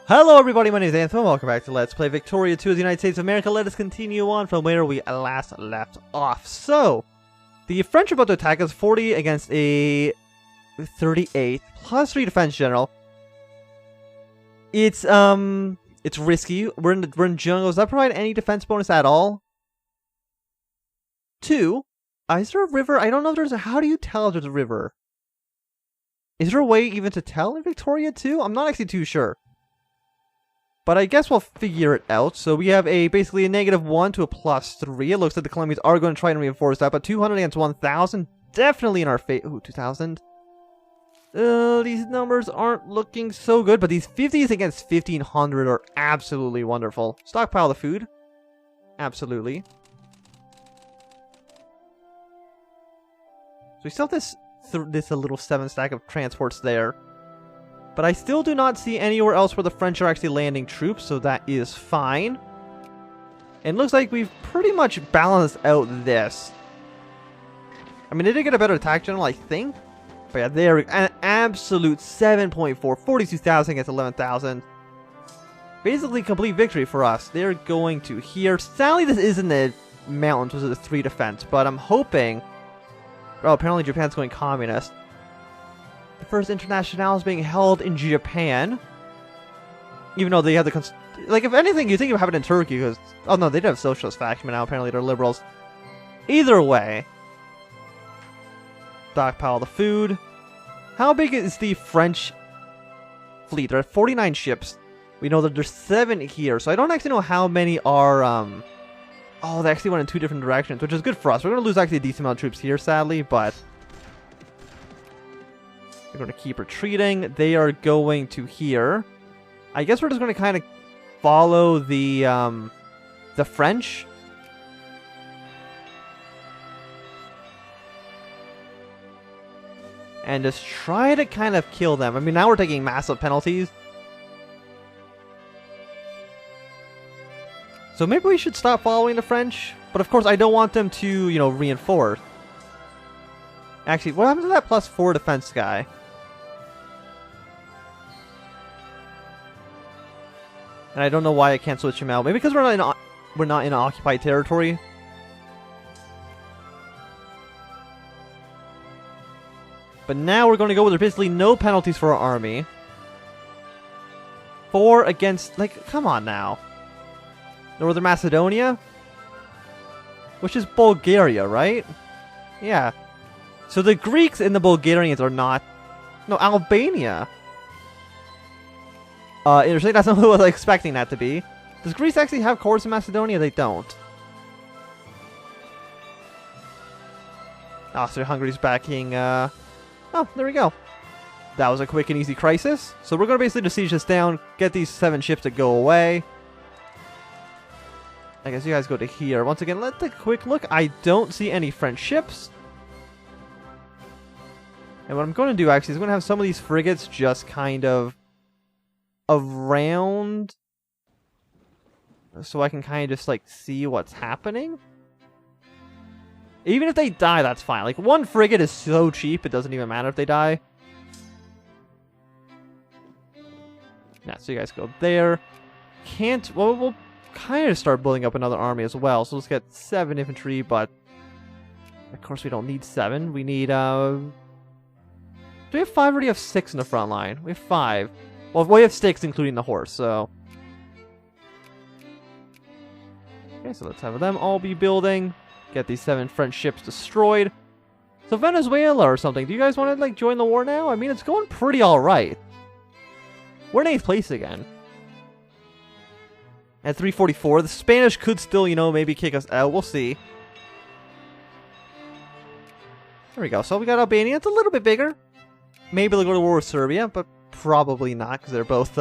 Hello everybody, my name is Anthony, welcome back to Let's Play Victoria 2 of the United States of America. Let us continue on from where we last left off. So, the French are about to attack us 40 against a 38, plus 3 defense general. It's risky. We're in jungle. Does that provide any defense bonus at all? 2. Is there a river? I don't know if there's a... How do you tell if there's a river? Is there a way even to tell in Victoria 2? I'm not actually too sure. But I guess we'll figure it out. So we have basically a -1 to a +3. It looks like the Colombians are going to try and reinforce that. But 200 against 1,000, definitely in our favor. Ooh, 2,000. These numbers aren't looking so good. But these 50s against 1,500 are absolutely wonderful. Stockpile the food. Absolutely. So we still have this little 7 stack of transports there. But I still do not see anywhere else where the French are actually landing troops, so that is fine. And it looks like we've pretty much balanced out this. I mean, they did get a better attack general, I think. But yeah, they're an absolute 7.4, 42,000 against 11,000. Basically complete victory for us. They're going to here. Sadly, this isn't the mountains, this is a 3 defense, but I'm hoping... Oh, apparently Japan's going communist. The first international is being held in Japan. Even though they have the... Like, if anything, you think of having it in Turkey, because... Oh, no, they do have socialist faction, but now apparently they're liberals. Either way. Stockpile the food. How big is the French fleet? There are 49 ships. We know that there's 7 here, so I don't actually know how many are... Oh, they actually went in 2 different directions, which is good for us. We're going to lose actually a decent amount of troops here, sadly, but... They're going to keep retreating. They are going to here. I guess we're just going to kind of follow the French. And just try to kind of kill them. I mean, now we're taking massive penalties. So maybe we should stop following the French. But of course, I don't want them to, you know, reinforce. Actually, what happens to that +4 defense guy? And I don't know why I can't switch him out. Maybe because we're not in occupied territory. But now we're going to go with basically no penalties for our army. 4 against... Like, come on now. Northern Macedonia? Which is Bulgaria, right? Yeah. So the Greeks and the Bulgarians are not... No, Albania. Interesting. That's not what I was expecting that to be. Does Greece actually have cores in Macedonia? They don't. Austria-Hungary's backing... Oh, there we go. That was a quick and easy crisis. So we're going to basically just siege this down, get these 7 ships to go away. I guess you guys go to here. Once again, let's take a quick look. I don't see any French ships. And what I'm going to do, actually, is I'm going to have some of these frigates just kind of around, so I can kind of just, like, see what's happening. Even if they die, that's fine. Like, 1 frigate is so cheap, it doesn't even matter if they die. Yeah, so you guys go there. Can't... Well, we'll kind of start building up another army as well. So let's get 7 infantry, but... Of course, we don't need 7. We need, Do we have 5 or do we have 6 in the front line? We have 5. Well, we have 6, including the horse, so... Okay, so let's have them all be building. Get these 7 French ships destroyed. So Venezuela or something, do you guys want to, like, join the war now? I mean, it's going pretty alright. We're in 8th place again. At 344, the Spanish could still, you know, maybe kick us out. We'll see. There we go. So we got Albania. It's a little bit bigger. Maybe they'll go to war with Serbia, but probably not, because they're both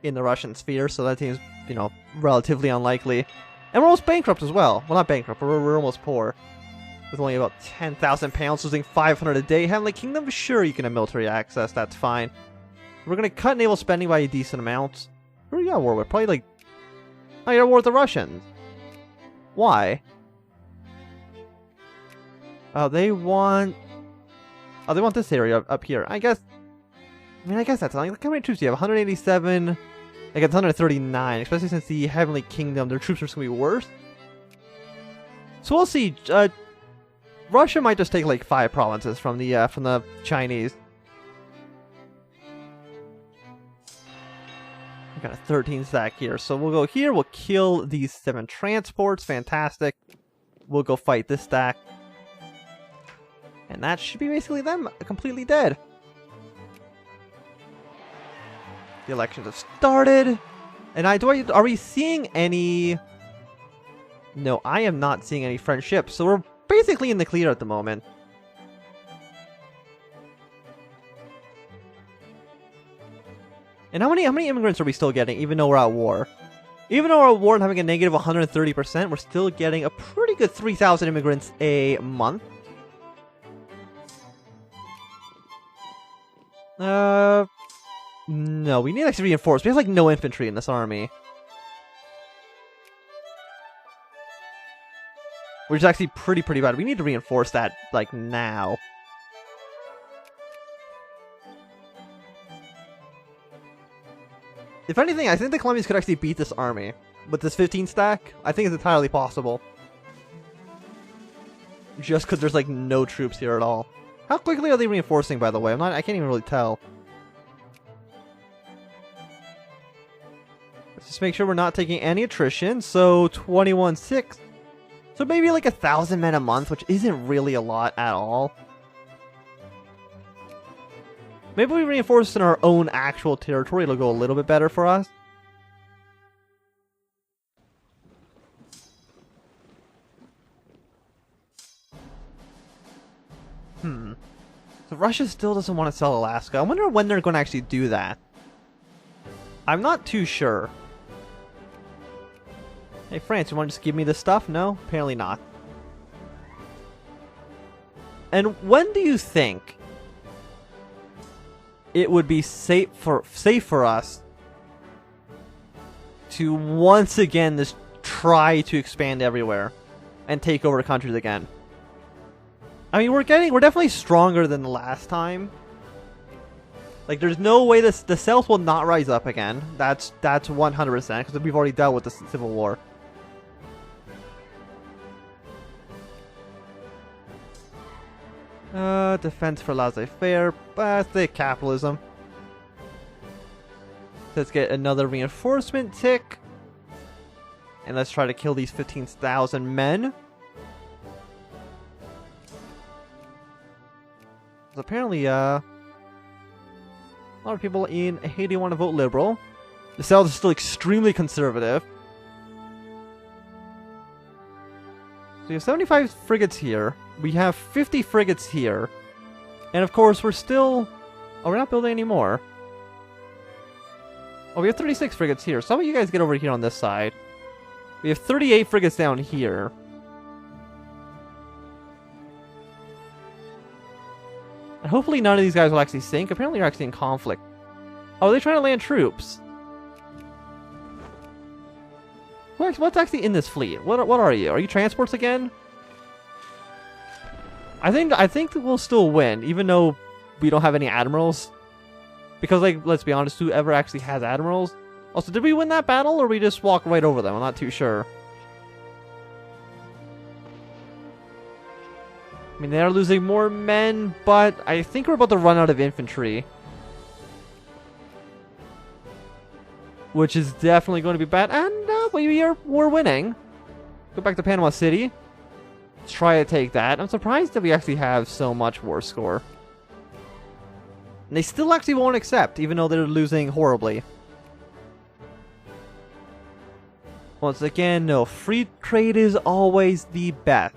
in the Russian sphere, so that seems, you know, relatively unlikely. And we're almost bankrupt as well. Well, not bankrupt, but we're almost poor. With only about 10,000 pounds, losing 500 a day. Heavenly Kingdom, sure, you can have military access, that's fine. We're going to cut naval spending by a decent amount. Who are you at war with? Probably, like... Oh, you're at war with the Russians. Why? Oh, they want... Oh, they want this area up here. I guess... I mean, I guess that's something. Look how many troops do you have? 187, Like, it's 139, especially since the Heavenly Kingdom, their troops are just going to be worse. So we'll see. Russia might just take, like, 5 provinces from the Chinese. We got a 13 stack here. So we'll go here. We'll kill these 7 transports. Fantastic. We'll go fight this stack. And that should be basically them completely dead. The elections have started. And are we seeing any... No, I am not seeing any French ships. So we're basically in the clear at the moment. And how many immigrants are we still getting, even though we're at war? Even though we're at war and having a negative 130%, we're still getting a pretty good 3,000 immigrants a month. No, we need to reinforce. We have like no infantry in this army. Which is actually pretty bad. We need to reinforce that, like, now. If anything, I think the Colombians could actually beat this army. With this 15 stack, I think it's entirely possible. Just because there's, like, no troops here at all. How quickly are they reinforcing, by the way? I can't even really tell. Let's just make sure we're not taking any attrition. So, 21,600. So maybe like 1,000 men a month, which isn't really a lot at all. Maybe we reinforce in our own actual territory. It'll go a little bit better for us. So Russia still doesn't want to sell Alaska. I wonder when they're going to actually do that. I'm not too sure. Hey, France, you want to just give me this stuff? No? Apparently not. And when do you think it would be safe for us to once again just try to expand everywhere and take over countries again? I mean, we're definitely stronger than the last time. Like, there's no way the South will not rise up again. That's 100%, because we've already dealt with the Civil War. Defense for laissez-faire, basic capitalism. Let's get another reinforcement tick. And let's try to kill these 15,000 men. Apparently, a lot of people in Haiti want to vote Liberal. The South is still extremely conservative. So we have 75 frigates here. We have 50 frigates here. And of course, we're still... Oh, we're not building any more. Oh, we have 36 frigates here. So how about you guys get over here on this side? We have 38 frigates down here. And hopefully none of these guys will actually sink. Apparently you're actually in conflict. Oh, they're trying to land troops. What's actually in this fleet? What are you? Are you transports again? I think that we'll still win, even though we don't have any admirals. Because, like, let's be honest, whoever actually has admirals... Also, did we win that battle, or we just walk right over them? I'm not too sure. I mean, they are losing more men, but I think we're about to run out of infantry. Which is definitely going to be bad. And we're winning. Go back to Panama City. Let's try to take that. I'm surprised that we actually have so much war score. And they still actually won't accept, even though they're losing horribly. Once again, no. Free trade is always the best.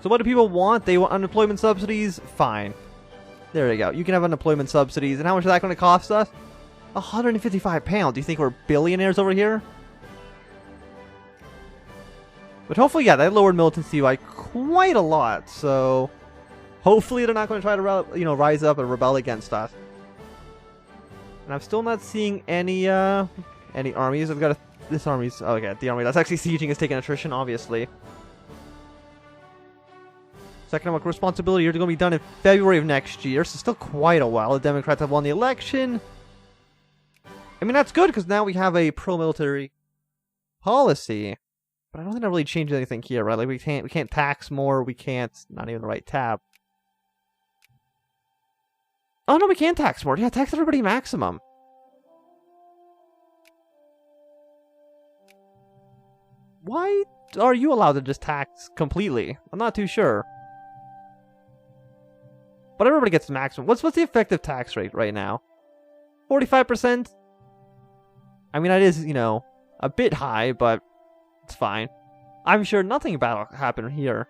So what do people want? They want unemployment subsidies? Fine. There you go. You can have unemployment subsidies. And how much is that going to cost us? 155 pounds. Do you think we're billionaires over here? But hopefully, yeah, that lowered militancy by quite a lot. So hopefully they're not going to try to, rise up and rebel against us. And I'm still not seeing any armies. I've got this army's... Oh, yeah, the army that's actually sieging is taking attrition, obviously. Economic responsibility are going to be done in February of next year, so still quite a while. The Democrats have won the election. I mean, that's good, because now we have a pro-military policy. But I don't think that really changes anything here, right? Like, we can't tax more, we can't... Not even the right tab. Oh, no, we can tax more. Yeah, tax everybody maximum. Why are you allowed to just tax completely? I'm not too sure. But everybody gets maximum. What's the effective tax rate right now? 45%? I mean, that is, you know, a bit high, but it's fine. I'm sure nothing bad will happen here.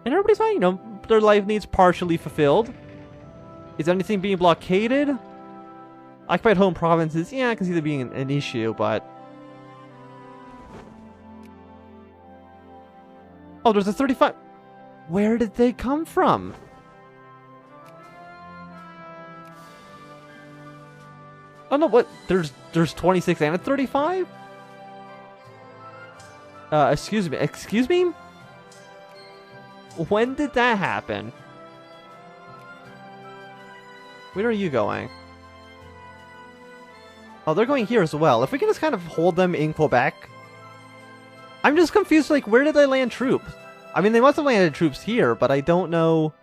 And everybody's fine, you know, their life needs partially fulfilled. Is anything being blockaded? Occupied home provinces, yeah, I can see there being an issue, but... Oh, there's a 35... Where did they come from? Oh no, what? There's 26 and a 35? Excuse me? When did that happen? Where are you going? Oh, they're going here as well. If we can just kind of hold them in Quebec. I'm just confused, like, where did they land troops? I mean, they must have landed troops here, but I don't know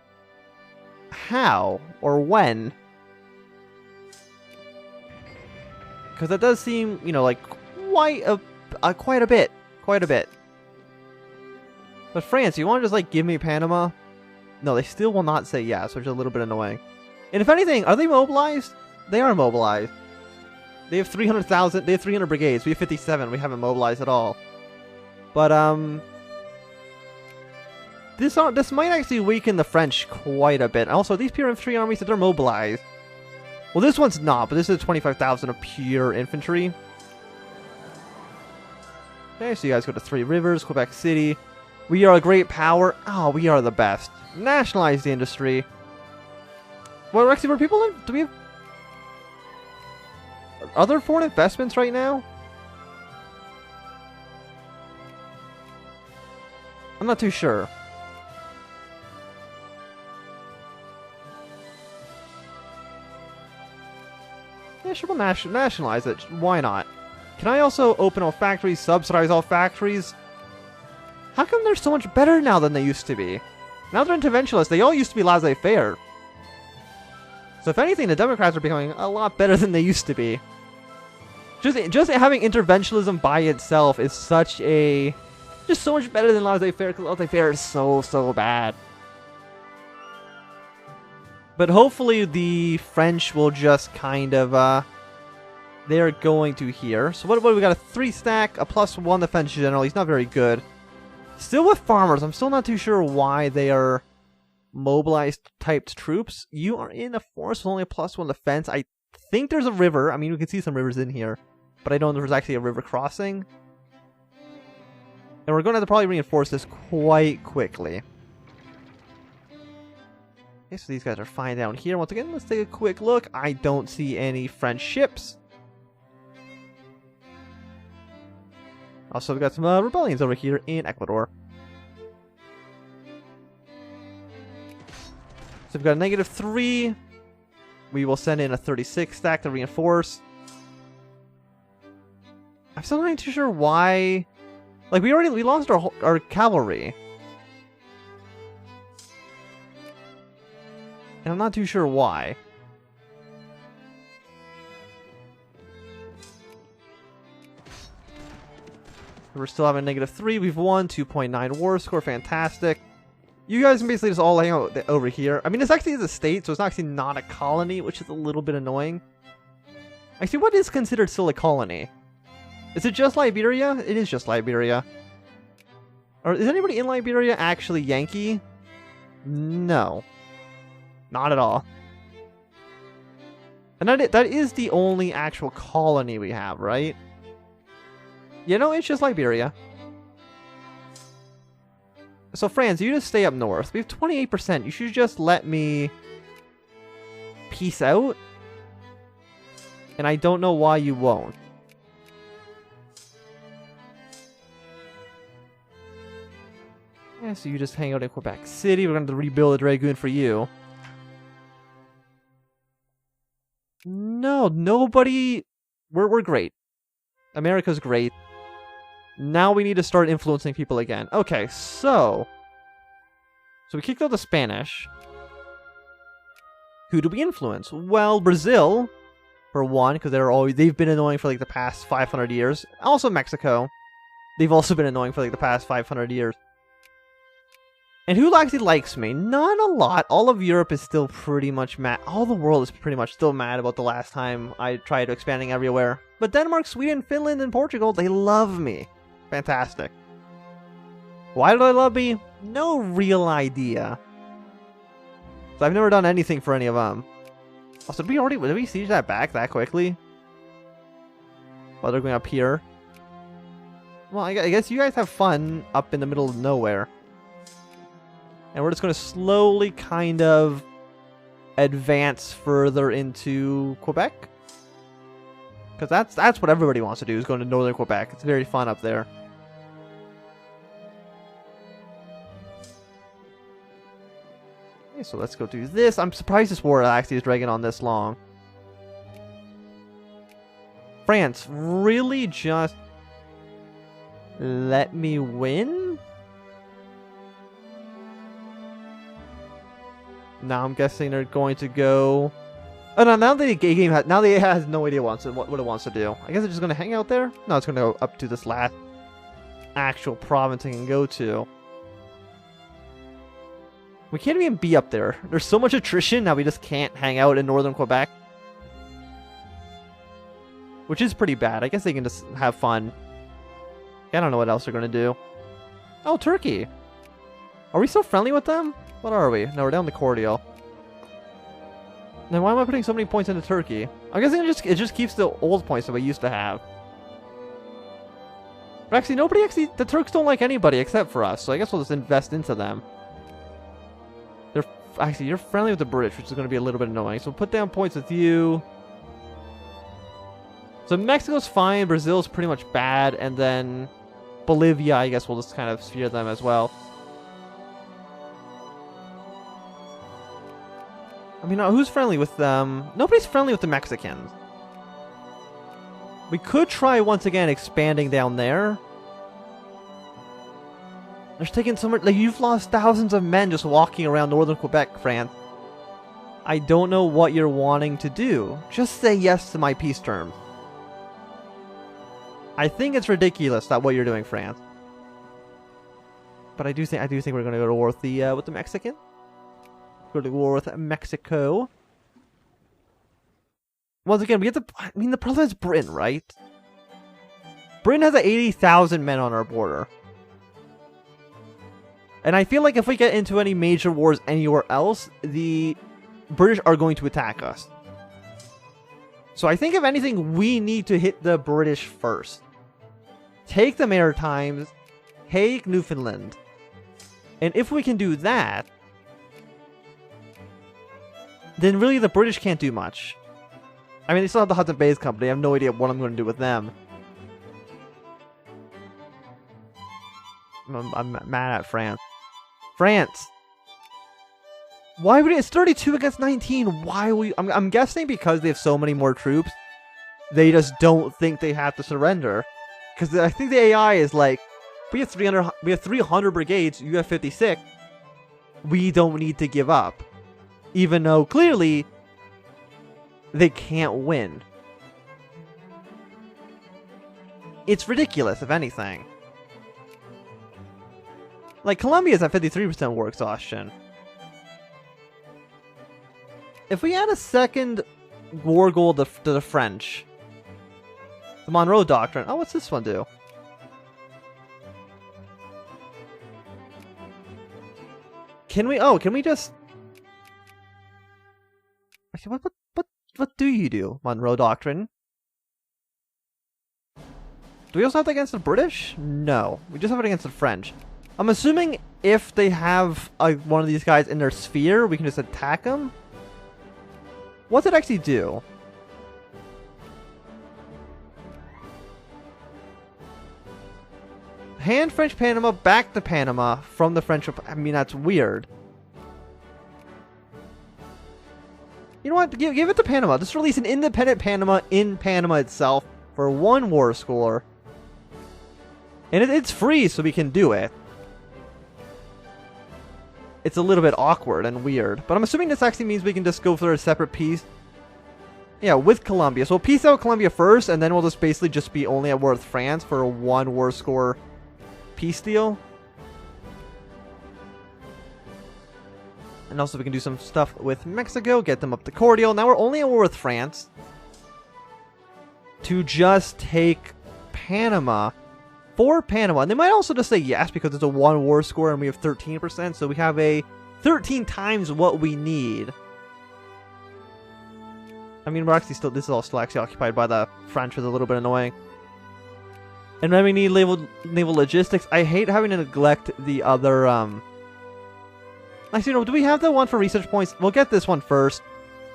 how or when. Because that does seem, you know, like, quite a bit. Quite a bit. But France, you want to just, like, give me Panama? No, they still will not say yes, which is a little bit annoying. And if anything, are they mobilized? They are mobilized. They have 300,000, they have 300 brigades. We have 57, we haven't mobilized at all. But, this might actually weaken the French quite a bit. Also, these pure infantry armies, they're mobilized. Well, this one's not, but this is 25,000 of pure infantry. Okay, so you guys go to Three Rivers, Quebec City. We are a great power. Oh, we are the best. Nationalize the industry. Well, Rexy, where people live? Do we have other foreign investments right now? I'm not too sure. Yeah, sure, we'll nationalize it. Why not? Can I also open all factories, subsidize all factories? How come they're so much better now than they used to be? Now they're interventionists. They all used to be laissez-faire. So if anything, the Democrats are becoming a lot better than they used to be. Just having interventionism by itself is such a... Just so much better than laissez-faire, because laissez-faire is so bad. But hopefully the French will just kind of, they're going to here. So what we got? A 3-stack, a +1 defense general. He's not very good. Still with farmers. I'm still not too sure why they are mobilized typed troops. You are in a forest with only a +1 defense. I think there's a river. I mean, we can see some rivers in here. But I don't know if there's actually a river crossing. And we're going to have to probably reinforce this quite quickly. Okay, so these guys are fine down here. Once again, let's take a quick look. I don't see any French ships. Also, we've got some rebellions over here in Ecuador. So we've got a -3. We will send in a 36 stack to reinforce. I'm still not too sure why. Like, we lost our cavalry. And I'm not too sure why. We're still having -3. We've won 2.9 war score. Fantastic. You guys can basically just all hang out over here. I mean, this actually is a state, so it's actually not a colony, which is a little bit annoying. Actually, what is considered still a colony? Is it just Liberia? It is just Liberia. Or is anybody in Liberia actually Yankee? No. Not at all. And that is the only actual colony we have, right? You know, it's just Liberia. So France, you just stay up north. We have 28%. You should just let me peace out. And I don't know why you won't. Yeah, so you just hang out in Quebec City. We're going to rebuild a Dragoon for you. No. no, nobody... We're great. America's great. Now we need to start influencing people again. Okay, so we kicked out the Spanish. Who do we influence? Well, Brazil, for one, because they've been annoying for like the past 500 years. Also Mexico. They've also been annoying for like the past 500 years. And who actually likes me? Not a lot. All of Europe is still pretty much mad. All the world is pretty much still mad about the last time I tried expanding everywhere. But Denmark, Sweden, Finland, and Portugal, they love me. Fantastic. Why do they love me? No real idea. So I've never done anything for any of them. Also, did we siege that back that quickly? While they're going up here? Well, I guess you guys have fun up in the middle of nowhere. And we're just going to slowly kind of advance further into Quebec. Because that's what everybody wants to do, is go to northern Quebec. It's very fun up there. Okay, so let's go do this. I'm surprised this war actually is dragging on this long. France, really just let me win? Now I'm guessing they're going to go... Oh no, now the game has no idea what it wants to do. I guess it's just going to hang out there? No, it's going to go up to this last actual province it can go to. We can't even be up there. There's so much attrition now we just can't hang out in northern Quebec. Which is pretty bad. I guess they can just have fun. I don't know what else they're going to do. Oh, Turkey. Are we still friendly with them? What are we? No, we're down to cordial. Then why am I putting so many points into Turkey? I'm guessing it just keeps the old points that we used to have. But actually, the Turks don't like anybody except for us, so I guess we'll just invest into them. You're friendly with the British, which is going to be a little bit annoying, so we'll put down points with you. So Mexico's fine, Brazil's pretty much bad, and then Bolivia, I guess we'll just kind of sphere them as well. I mean, who's friendly with them? Nobody's friendly with the Mexicans. We could try once again expanding down there. They're taking so much... Like, you've lost thousands of men just walking around northern Quebec, France. I don't know what you're wanting to do. Just say yes to my peace terms. I think it's ridiculous that what you're doing, France. But I do think we're going to go to war with the Mexicans. Go to war with Mexico. Once again, we have to... I mean, the problem is Britain, right? Britain has 80,000 men on our border. And I feel like if we get into any major wars anywhere else, the British are going to attack us. So I think, if anything, we need to hit the British first. Take the Maritimes. Take Newfoundland. And if we can do that, then really the British can't do much. I mean, they still have the Hudson Bay Company. I have no idea what I'm going to do with them. I'm mad at France. France! Why would it... It's 32 against 19. Why will you... I'm guessing because they have so many more troops, they just don't think they have to surrender. Because I think the AI is like, we have 300 brigades, you have 56. We don't need to give up. Even though, clearly, they can't win. It's ridiculous, if anything. Like, Colombia's at 53% war exhaustion. If we add a second war goal to the French, the Monroe Doctrine. Oh, what's this one do? Can we just... Actually, what do you do, Monroe Doctrine? Do we also have it against the British? No. We just have it against the French. I'm assuming if they have one of these guys in their sphere, we can just attack them? What's it actually do? Hand French Panama back to Panama from the French... I mean, that's weird. You know what? Give it to Panama. Just release an independent Panama in Panama itself for 1 war score. And it's free, so we can do it. It's a little bit awkward and weird. But I'm assuming this actually means we can just go for a separate peace. Yeah, with Colombia. So we'll peace out Colombia first, and then we'll just basically just be only at war with France for a 1 war score peace deal. And also we can do some stuff with Mexico, get them up to cordial. Now we're only at war with France to just take Panama for Panama. And they might also just say yes because it's a 1 war score and we have 13%. So we have a 13 times what we need. I mean, we're actually still, this is all still actually occupied by the French, which is a little bit annoying. And then we need naval logistics. I hate having to neglect the other, actually, no, do we have the one for research points? We'll get this one first.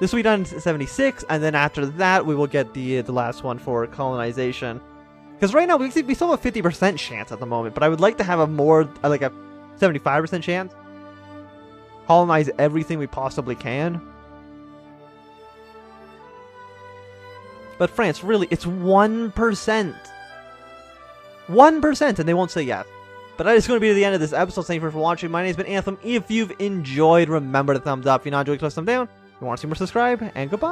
This will be done in 76, and then after that, we will get the last one for colonization. Because right now, we still have a 50% chance at the moment, but I would like to have a more, like a 75% chance. Colonize everything we possibly can. But France, really, it's 1%. 1%, and they won't say yes. But that is going to be the end of this episode. Thank you for watching. My name has been Anthem. If you've enjoyed, remember to thumbs up. If you're not enjoying, click thumbs down. If you want to see more, subscribe, and goodbye.